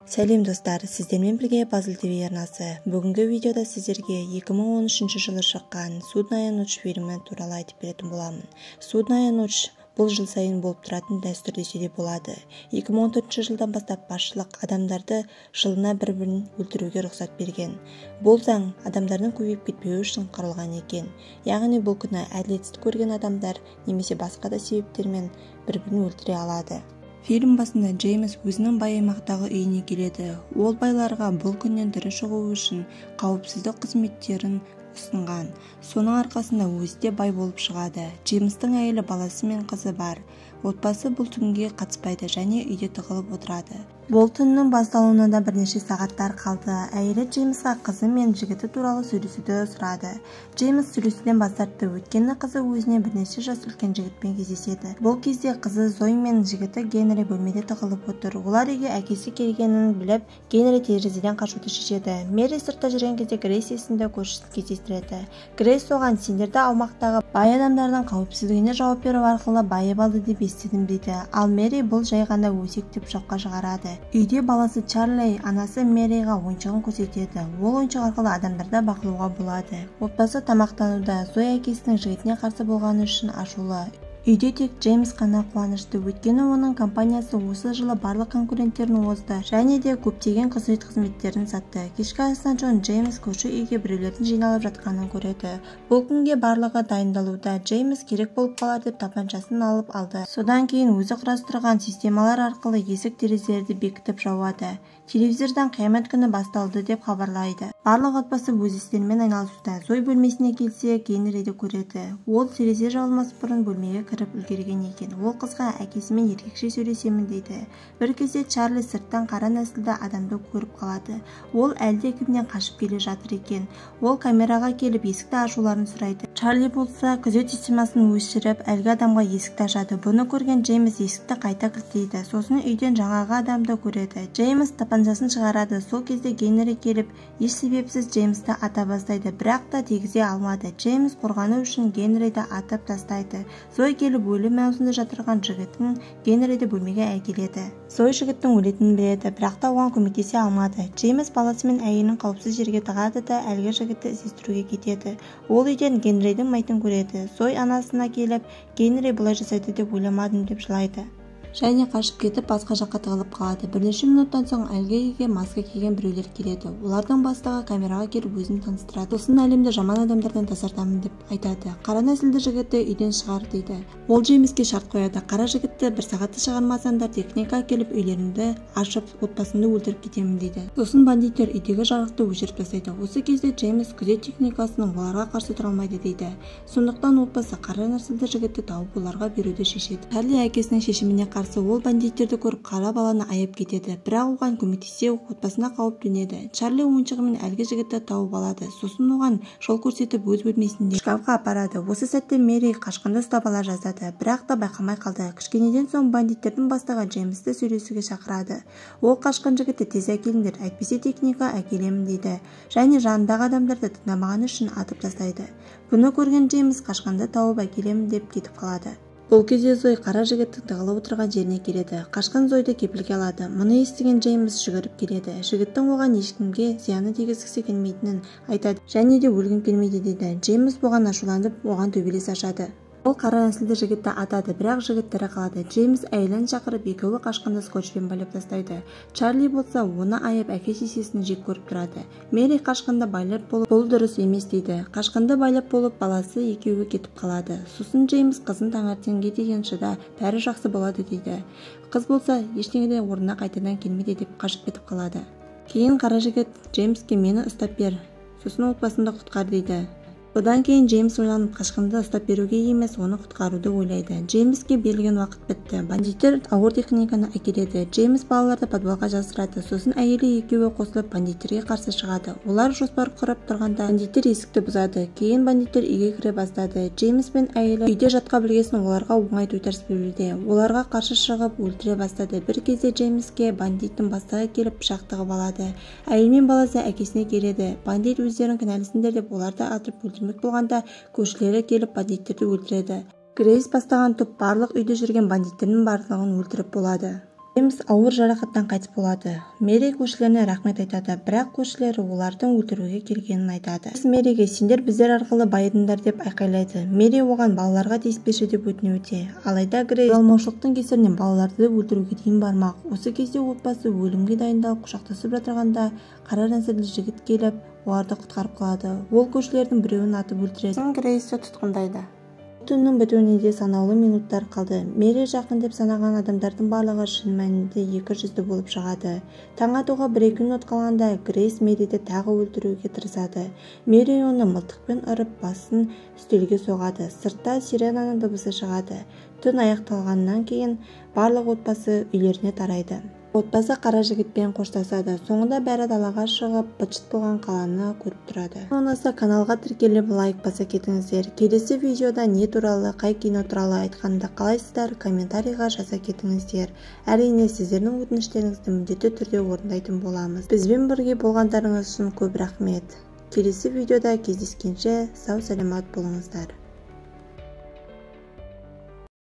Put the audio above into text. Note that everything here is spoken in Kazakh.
Сәлем достар, сіздермен бірге Пазл ТВ арнасы. Бүгінгі видеода сіздерге 2013 жылы шыққан «Судная ночь» фильмі туралы айтып беретін боламын. «Судная ночь» бұл жыл сайын болып тұратын дәстүр десе де болады. 2014 жылдан бастап басшылық адамдарды жылына бір-бірін өлтіруге рұқсат берген. Бұл заң адамдардың көбейіп кетпеуі үшін құрылған екен. Яғни бұл күні әділетсіздік көрген адамдар немесе басқа да себептермен бір-бірін өлтіре алады. Фильм басында Джеймс өзінің бай аймақтағы үйіне келеді. Ол байларға бұл күннен тірі шығу үшін қауіпсіздік қызметтерін ұсынған. Соның арқасында өзі де бай болып шығады. Джеймстің әйелі, баласы мен қызы бар. Отбасы бұл түнге қатыспайды және үйде тығылып отырады. Бұл түннің басталуына да бірнеше сағаттар қалды. Әйелі Джеймсқа қызы мен жігіті туралы сөйлесуді сұрады. Джеймс сөйлесуден бас тартты, өйткені қызы өзіне бірнеше жас үлкен жігітпен кездеседі. Бұл кезде қызы Зой мен жігіті Генри бөлмеде тығылып отыр. Олар үйге әкесі келгенін біліп, Генри терезеден қашуды шешеді. Мэри сыртта жүрген кезде Грейс есімді көршісін кездестіреді. Грейс оған сендерді аумақтағы бай адамдардың қауіпсіздігіне жауап беру арқылы байып алды деп естідім дейді. Ал Мэри бұл жай ғана өсек деп жоққа шығарады. Үйде баласы Чарли анасы Мэриға ойыншығын көрсетеді. Ол ойыншық арқылы адамдарды бақылауға болады. Отбасы тамақтануда. Зой әкесінің жігітіне қарсы болғаны үшін ашулы. Үйде тек Джеймс қана қуанышты, өйткені оның компаниясы осы жылы барлық конкуренттерін озды және де көптеген қызметтерін сатты. Кешкі астан соң Джеймс көрші үйге біреулердің жиналып жатқанын көреді. Бұл күнге барлығы дайындалуда. Джеймс керек болып қалар деп тапаншасын алып алды. Содан кейін өзі құрастырған системалар арқылы есік-терезелерді бекітіп жауады. Телевизордан қиямет күні басталды деп хабарлайды. Барлық отбасы өз істерімен айналысуда. Зой бөлмесіне келсе, Генриді көреді. Ол терезе жабылмас бұрын бөлмеге кіріп үлгерген екен. Ол қызға әкесімен еркекше сөйлесемін дейді. Бір кезде Чарли сырттан қара нәсілді адамды көріп қалады. Ол әлде кімнен қашып келе жатыр екен. Ол камераға келіп есікті ашуларын сұрайды. Чарли болса күзет системасын өшіріп, әлгі адамға есікті ашады. Бұны көрген Джеймс есікті қайта кілттейді. Сосын үйден жаңағы адамды көреді. Джеймс тапаншасын шығарады. Сол кезде Генри келіп, еш себепсіз Джеймсті ата бастайды, бірақ та тегізе алмады. Джеймс қорғану үшін Генриді атып тастайды. Зой келіп өлім аузында жатырған жігітін Генриді бөлмеге әкеледі. Зой жігіттің өлетінін біледі, бірақ та оған көмектесе алмады. Джеймс баласы мен әйелін қауіпсіз жерге тығады да әлгі жігітті іздестіруге кетеді. Ол үйден Генридің мәйітін көреді. Зой анасына келіп, Генри бұлай жасайды деп ойламадым деп жылайды. Және қашып кетіп басқа жаққа тығылып қалады. Бірнеше минуттан соң әлгі үйге маска киген біреулер келеді. Олардың бастығы камераға келіп өзін таныстырады. Сосын әлемді жаман адамдардан тазартамын деп айтады. Қара нәсілді жігітті үйден шығар дейді. Ол Джеймске шарт қояды. Қара жігітті бір сағатты шығармасаңдар техника келіп үйлеріңді ашып отбасыңды өлтіріп кетемін дейді. Сосын бандиттер үйдегі жарықты өшіріп тастайды. Осы кезде Джеймс күзет техникасының оларға қарсы тұра алмайды дейді. Сондықтан отбасы қара нәсілді жігітті тауып оларға беруді шешеді. Чарли әкесінің шешіміне ол бандиттерді көріп қара баланы аяп кетеді, бірақ оған көмектесе отбасына қауіп төнеді. Чарли ойыншығымен әлгі жігітті тауып алады. Сосын оған жол көрсетіп өз бөлмесінде шкафқа апарады. Осы сәтте Мэри қашқынды ұстап ала жаздады, бірақ та байқамай қалды. Кішкенеден соң бандиттердің бастығы Джеймсті сөйлесуге шақырады. Ол қашқын жігітті тез әкеліңдер, әйтпесе техника әкелемін дейді және жанындағы адамдарды тыңдамағаны үшін атып тастайды. Бұны көрген Джеймс қашқынды тауып әкелемін деп кетіп қалады. Бұл кезде Зой қара жігіттің тығылып отырған жеріне келеді. Қашқын Зойды кепілге алады. Мұны естіген Джеймс жүгіріп келеді. Жігіттің оған ешкімге зияны тигізгісі келмейтінін айтады және де өлгім келмейді дейді. Джеймс бұған ашуланып, оған төбелес ашады. Ол қара нәсілді жігітті атады, бірақ жігіт тірі қалады. Джеймс әйелін шақырып, екеуі қашқынды скотчпен байлап тастайды. Чарли болса оны аяп әке-шешесін жек көріп тұрады. Мэри қашқынды байлап болып, бұл дұрыс емес дейді. Қашқынды байлап болып, баласы екеуі кетіп қалады. Сосын Джеймс қызын таңертеңге дейін шыда, бәрі жақсы болады дейді. Қыз болса ештеңеде орнына қайтадан келмейді деп қашып кетіп қалады. Кейін қара жігіт Джеймске мені ұстап бер, сосын отбасымды құтқар дейді. Одан кейін Джеймс ойланып қашқынды ұстап беруге емес, оны құтқаруды ойлайды. Джеймске берілген уақыт бітті. Бандиттер ауыр техниканы әкеледі. Джеймс балаларды подвалға жасырады. Сосын әйелі екеуі қосылып бандиттерге қарсы шығады. Олар жоспар құрып тұрғанда бандиттер есікті бұзады. Кейін бандиттер үйге кіре бастады. Джеймс пен әйелі үйде жатқа білгесін оларға оңай тойтарыс беруде. Оларға қарсы шығып өлтіре бастады. Бір кезде Джеймске бандиттің бастығы келіп пышақ тығып алады. Әйел мен баласы әкесіне келеді. Бандит өздерін кінәлісіңдер деп оларды атып өлтірмек болғанда көршілері келіп бандиттерді өлтіреді. Грейс бастаған топ барлық үйде жүрген бандиттердің барлығын өлтіріп болады. Джеймс ауыр жарақаттан қайтыс болады. Мэри көршілеріне рахмет айтады, бірақ көршілері олардың өлтіруге келгенін айтады. Мэриге сендер біздер арқылы байыдыңдар деп айқайлайды. Мэри оған балаларға тиіспеші деп өтінуде. Алайда Грейс алмаушылықтың кесірінен балаларды өлтіруге дейін бармақ. Осы кезде отбасы өлімге дайындалып құшақтасып жатырғанда қара нәсілді жігіт келіп, оларды құтқарып қалады. Ол көршілердің біреуін атып өлтіреді. Грейсті тұтқындайды. Түннің бітуіне де санаулы минуттар қалды. Мэри жақын деп санаған адамдардың барлығы шын мәнінде екі жүзді болып шығады. Таң атуға 1-2 минут қалғанда Грейс Мэриді тағы өлтіруге тырысады. Мэри оны мылтықпен ұрып басын үстелге соғады. Сыртта сиренаның дыбысы шығады. Түн аяқталғаннан кейін барлық отбасы үйлеріне тарайды. Отбасы қара жігітпен қоштасады. Соңында бәрі далаға шығып, быт-шыт болған қаланы көріп тұрады. Онысы каналға тіркеліп лайк баса кетіңіздер. Келесі видеода не туралы, қай кино туралы айтқанды қалайсыздар, комментарийға жаза кетіңіздер. Әрине, сіздердің өтініштеріңізді міндетті түрде орындайтын боламыз. Бізбен бірге болғандарыңыз үшін көп рахмет. Келесі видеода кездескенше сау саламат болыңыздар.